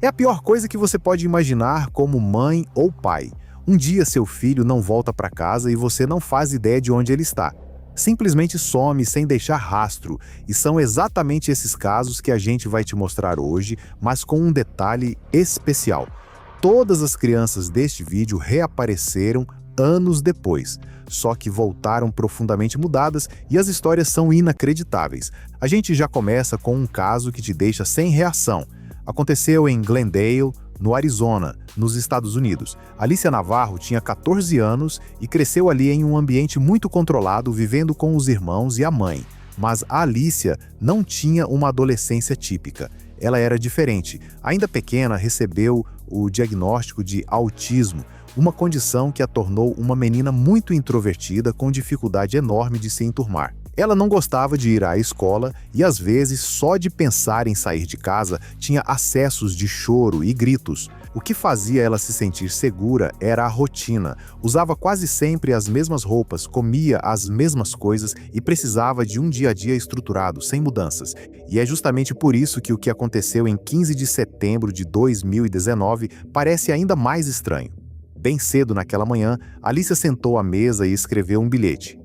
É a pior coisa que você pode imaginar como mãe ou pai. Um dia seu filho não volta para casa e você não faz ideia de onde ele está. Simplesmente some sem deixar rastro, e são exatamente esses casos que a gente vai te mostrar hoje, mas com um detalhe especial. Todas as crianças deste vídeo reapareceram anos depois, só que voltaram profundamente mudadas e as histórias são inacreditáveis. A gente já começa com um caso que te deixa sem reação. Aconteceu em Glendale, no Arizona, nos Estados Unidos. Alicia Navarro tinha 14 anos e cresceu ali em um ambiente muito controlado, vivendo com os irmãos e a mãe. Mas a Alicia não tinha uma adolescência típica. Ela era diferente. Ainda pequena, recebeu o diagnóstico de autismo, uma condição que a tornou uma menina muito introvertida com dificuldade enorme de se enturmar. Ela não gostava de ir à escola e, às vezes, só de pensar em sair de casa, tinha acessos de choro e gritos. O que fazia ela se sentir segura era a rotina. Usava quase sempre as mesmas roupas, comia as mesmas coisas e precisava de um dia a dia estruturado, sem mudanças. E é justamente por isso que o que aconteceu em 15 de setembro de 2019 parece ainda mais estranho. Bem cedo naquela manhã, Alicia sentou à mesa e escreveu um bilhete.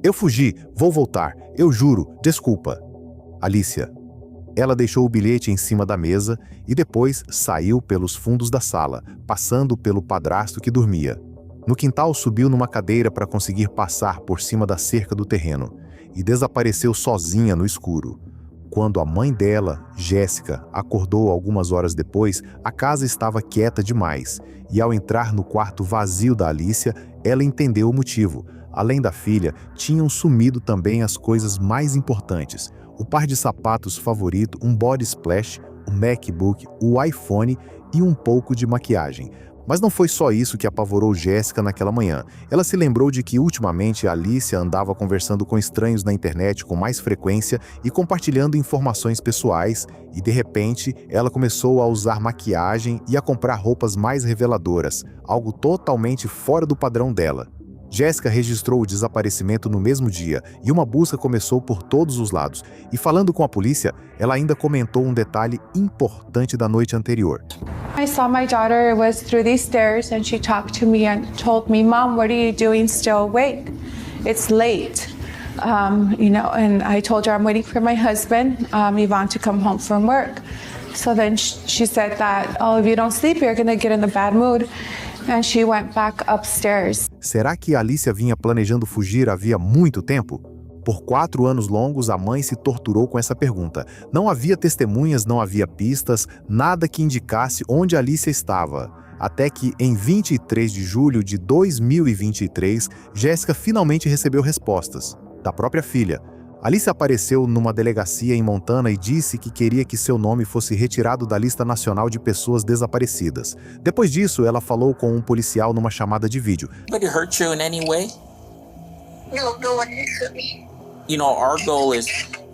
Eu fugi, vou voltar, eu juro, desculpa. Alicia. Ela deixou o bilhete em cima da mesa e depois saiu pelos fundos da sala, passando pelo padrasto que dormia. No quintal subiu numa cadeira para conseguir passar por cima da cerca do terreno e desapareceu sozinha no escuro. Quando a mãe dela, Jéssica, acordou algumas horas depois, a casa estava quieta demais e ao entrar no quarto vazio da Alicia, ela entendeu o motivo. Além da filha, tinham sumido também as coisas mais importantes. O par de sapatos favorito, um body splash, o MacBook, o iPhone e um pouco de maquiagem. Mas não foi só isso que apavorou Jéssica naquela manhã. Ela se lembrou de que ultimamente a Alicia andava conversando com estranhos na internet com mais frequência e compartilhando informações pessoais, e de repente ela começou a usar maquiagem e a comprar roupas mais reveladoras, algo totalmente fora do padrão dela. Jéssica registrou o desaparecimento no mesmo dia e uma busca começou por todos os lados. E falando com a polícia, ela ainda comentou um detalhe importante da noite anterior. I saw my daughter was through these stairs and she talked to me and told me, "Mom, what are you doing still awake? It's late." And I told her I'm waiting for my husband, Yvonne, to come home from work. So then she said that, "Oh, if you don't sleep, you're gonna get in a bad mood." And she went back upstairs. Será que Alicia vinha planejando fugir havia muito tempo? Por 4 anos longos, a mãe se torturou com essa pergunta. Não havia testemunhas, não havia pistas, nada que indicasse onde Alicia estava. Até que, em 23 de julho de 2023, Jéssica finalmente recebeu respostas da própria filha. Alicia apareceu numa delegacia em Montana e disse que queria que seu nome fosse retirado da lista nacional de pessoas desaparecidas. Depois disso, ela falou com um policial numa chamada de vídeo. Anybody hurt you in any way? No one has hurt me. You know, our goal is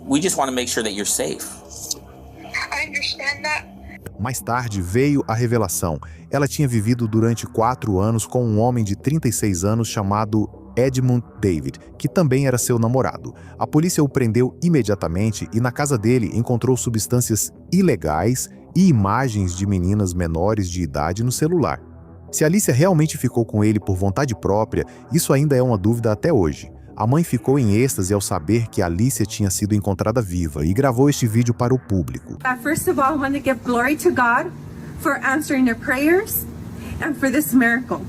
we just want to make sure that you're safe. I understand that. Mais tarde veio a revelação. Ela tinha vivido durante 4 anos com um homem de 36 anos chamado Edmund David, que também era seu namorado. A polícia o prendeu imediatamente e na casa dele encontrou substâncias ilegais e imagens de meninas menores de idade no celular. Se Alicia realmente ficou com ele por vontade própria, isso ainda é uma dúvida até hoje. A mãe ficou em êxtase ao saber que Alicia tinha sido encontrada viva e gravou este vídeo para o público. First of all, I want to give glory to God for answering your prayers and for this miracle.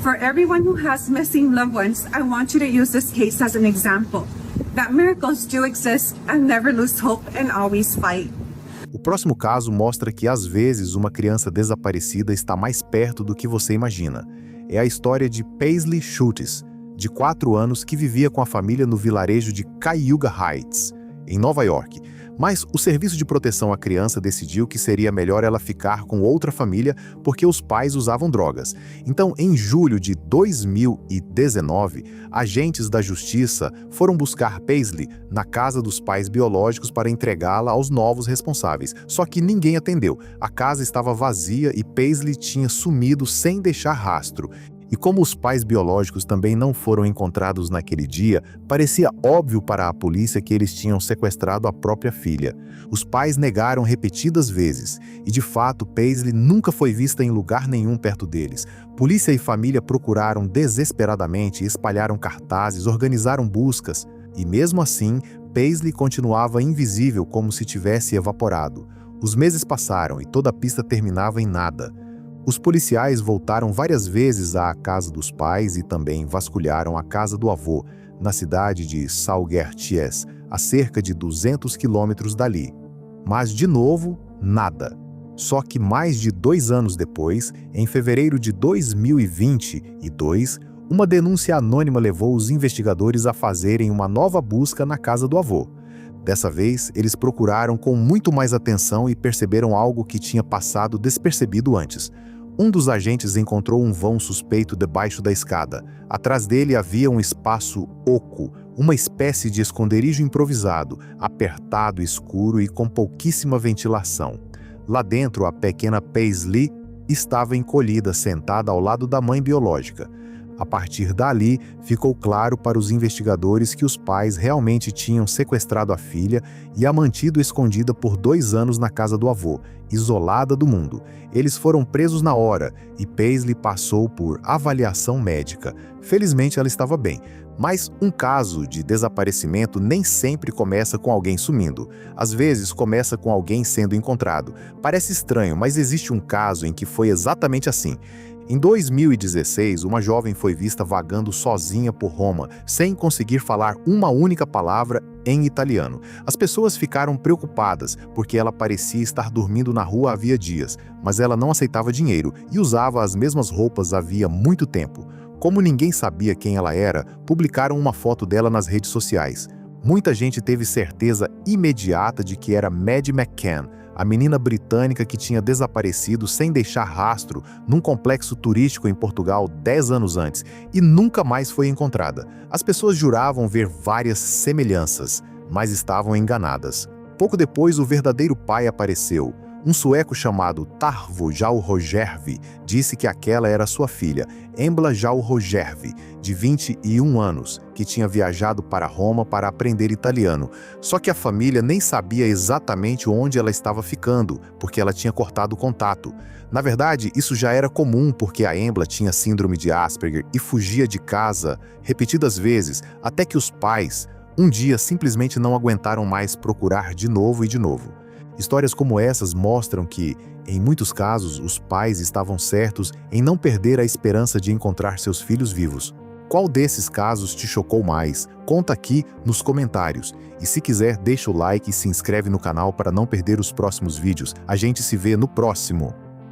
For everyone who has missing loved ones, I want you to use this case as an example that miracles do exist and never lose hope and always fight. O próximo caso mostra que às vezes uma criança desaparecida está mais perto do que você imagina. É a história de Paisley Schultz, de 4 anos, que vivia com a família no vilarejo de Cayuga Heights, em Nova York. Mas o Serviço de Proteção à Criança decidiu que seria melhor ela ficar com outra família porque os pais usavam drogas. Então, em julho de 2019, agentes da Justiça foram buscar Paisley na casa dos pais biológicos para entregá-la aos novos responsáveis. Só que ninguém atendeu. A casa estava vazia e Paisley tinha sumido sem deixar rastro. E como os pais biológicos também não foram encontrados naquele dia, parecia óbvio para a polícia que eles tinham sequestrado a própria filha. Os pais negaram repetidas vezes, e de fato Paisley nunca foi vista em lugar nenhum perto deles. Polícia e família procuraram desesperadamente, espalharam cartazes, organizaram buscas, e mesmo assim, Paisley continuava invisível como se tivesse evaporado. Os meses passaram e toda a pista terminava em nada. Os policiais voltaram várias vezes à casa dos pais e também vasculharam a casa do avô, na cidade de Saugerties, a cerca de 200 quilômetros dali. Mas, de novo, nada. Só que mais de 2 anos depois, em fevereiro de 2022, uma denúncia anônima levou os investigadores a fazerem uma nova busca na casa do avô. Dessa vez, eles procuraram com muito mais atenção e perceberam algo que tinha passado despercebido antes. Um dos agentes encontrou um vão suspeito debaixo da escada. Atrás dele havia um espaço oco, uma espécie de esconderijo improvisado, apertado, escuro e com pouquíssima ventilação. Lá dentro, a pequena Paisley estava encolhida, sentada ao lado da mãe biológica. A partir dali, ficou claro para os investigadores que os pais realmente tinham sequestrado a filha e a mantido escondida por 2 anos na casa do avô, isolada do mundo. Eles foram presos na hora e Paisley passou por avaliação médica. Felizmente ela estava bem, mas um caso de desaparecimento nem sempre começa com alguém sumindo. Às vezes começa com alguém sendo encontrado. Parece estranho, mas existe um caso em que foi exatamente assim. Em 2016, uma jovem foi vista vagando sozinha por Roma, sem conseguir falar uma única palavra em italiano. As pessoas ficaram preocupadas, porque ela parecia estar dormindo na rua havia dias, mas ela não aceitava dinheiro e usava as mesmas roupas havia muito tempo. Como ninguém sabia quem ela era, publicaram uma foto dela nas redes sociais. Muita gente teve certeza imediata de que era Maddie McCann, a menina britânica que tinha desaparecido sem deixar rastro num complexo turístico em Portugal 10 anos antes e nunca mais foi encontrada. As pessoas juravam ver várias semelhanças, mas estavam enganadas. Pouco depois, o verdadeiro pai apareceu. Um sueco chamado Tarvo Jalrojervi disse que aquela era sua filha, Embla Jalrojervi, de 21 anos, que tinha viajado para Roma para aprender italiano. Só que a família nem sabia exatamente onde ela estava ficando, porque ela tinha cortado o contato. Na verdade, isso já era comum porque a Embla tinha síndrome de Asperger e fugia de casa repetidas vezes, até que os pais, um dia, simplesmente não aguentaram mais procurar de novo e de novo. Histórias como essas mostram que, em muitos casos, os pais estavam certos em não perder a esperança de encontrar seus filhos vivos. Qual desses casos te chocou mais? Conta aqui nos comentários. E se quiser, deixa o like e se inscreve no canal para não perder os próximos vídeos. A gente se vê no próximo.